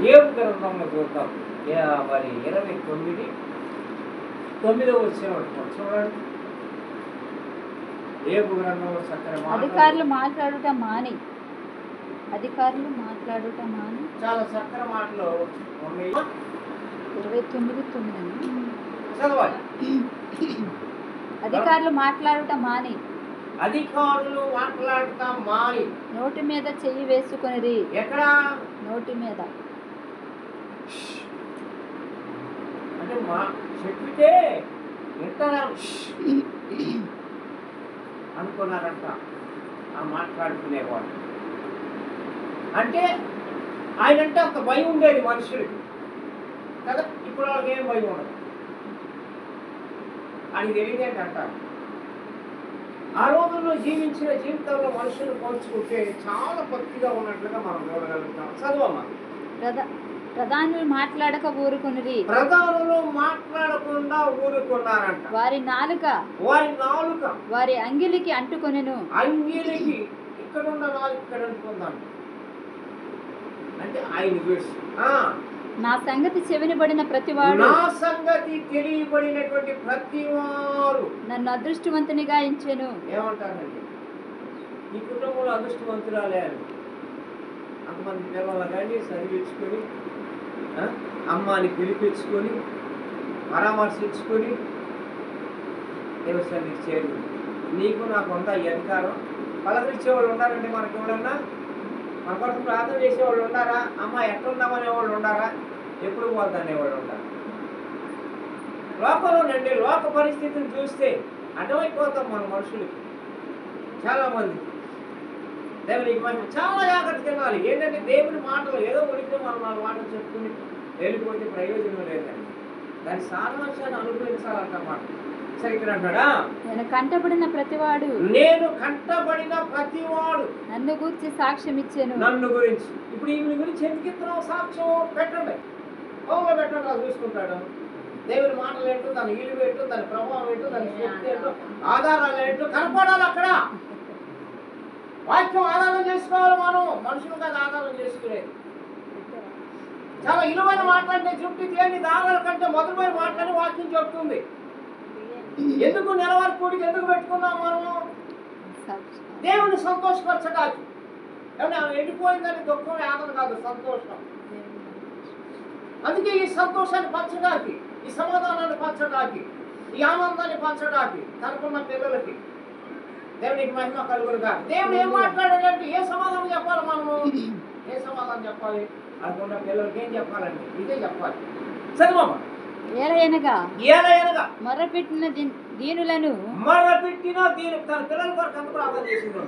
ఏబు గ్రంథంలో చూద్దాం. మరి 29:9 వచ్చిన చూడండి. ఏబు గ్రంథంలో చక్కని అధికారులు మాట్లాడుట మాని చాలా చక్కని మాటలు ఉన్నాయి. 29:9 చదవాలి. అధికారులు మాట్లాడుట మాని అధికారులు మాట్లాడుతా మాని నోటి మీద చెయ్యి వేసుకొనిరి. ఎక్కడ? నోటి మీద. అంటే చెప్పితే వింటారా అనుకున్నారంట ఆ మాట్లాడుకునేవాడు. అంటే ఆయనంటే అంత భయం ఉండేది మనుషులకి కదా. ఇప్పుడు వాళ్ళకి ఏం భయం ఉండదు. అని తెలియదేంటంట. ఆ రోజుల్లో జీవించిన జీవితంలో మనుషులు పోల్చుకుంటే చాలా భక్తిగా ఉన్నట్లుగా మనం చూడగలుగుతాం. చదవమ్మా. ప్రధానులు మాట్లాడక ఊరుకొనిరి. ప్రధానులు మాట్లాడకుండా ఊరుకున్నారంట. వారి నాలుక వారి అంగిలికి అంటుకొనెను. అంగిలికి ఇక్కడ ఉన్న నాలుక ఇక్కడ అంటుకుందాం. అంటే ఆయన చూసి నా సంగతి చెవినబడిన ప్రతివాడు, నా సంగతి తెలియబడినటువంటి ప్రతివారు నన్ను అదృష్టవంతునిగా ఎంచెను. ఏమంటారండి? ఈ కుటుంబంలో అదృష్టవంతురాలే అని అంతమంది పిల్లలు కానీ చదివించుకొని అమ్మాని పిలిపించుకొని పరామర్శించుకొని దేవస్థానికి చేరు. నీకు నాకు ఉందా ఈ అధికారం? పలకరించేవాళ్ళు ఉన్నారండి మనకి? ఎవరన్నా మన కొరకు ప్రార్థన చేసేవాళ్ళు ఉన్నారా? అమ్మ ఎట్లున్నామనేవాళ్ళు ఉన్నారా? ఎప్పుడు పోద్దనేవాళ్ళు ఉంటారు. లోకంలోనండి లోక పరిస్థితిని చూస్తే అర్థమైపోతాం మన మనుషులకి. చాలామంది దేవునికి మనం చాలా జాగ్రత్త తినాలి. ఏంటంటే దేవుని మాటలు ఏదో ఉడికితే మనం 4 మాటలు చెప్పుకుని వెళ్ళిపోతే ప్రయోజనం లేదండి. దాని సారాంశాన్ని అనుభవించాలన్నమాట. సరే ఇక్కడ అంటాడా, నేను కంటబడిన ప్రతివాడు నన్ను గురించి సాక్ష్యం ఇచ్చాను. నన్ను గురించి ఇప్పుడు ఈమె గురించి ఎందుకు ఇస్తున్నాం సాక్ష్యం? పెట్టండి, ఓలో పెట్టండి. అది చూసుకుంటాడు. దేవుని మాటలు ఏంటో, దాని ఇల్లు ఏంటో, దాని ప్రభావం ఏంటో, దాని శక్తి ఏంటో, ఆధారాలు ఏంటో కనపడాలి. అక్కడ వాక్యం ఆధారం చేసుకోవాలి. మనం మనుషులుగా ఆధారం చేసుకునేది చాలా విలువైన మాట్లాడితే చుట్టూ తేని దారాల కంటే మొదలుపైన మాట్లాడి వాక్యం చెప్తుంది. ఎందుకు నెలవారికూడికి ఎందుకు పెట్టుకున్నాం మనము? దేవుని సంతోషపరచడానికి. ఏమన్నా ఎండిపోయిందని దుఃఖం ఆనందం కాదు, సంతోషం. అందుకే ఈ సంతోషాన్ని పంచడానికి, ఈ సమాధానాన్ని పంచడానికి, ఈ ఆనందాన్ని పంచడానికి తనకున్న పిల్లలకి దేవునికి మహిమ కలుగునుగా. దేవుడు ఏం మాట్లాడాలంటే ఏ సమాధానం చెప్పాలి? మనము ఏ సమాధానం చెప్పాలి? అనుకున్న పిల్లలకి ఏం చెప్పాలండి? ఇదే చెప్పాలి. చదువమ్మా. ఏలయనగా మొర్రపెట్టిన దీనులను తన పిల్లల కొరకు అంత ప్రార్థన చేసింది.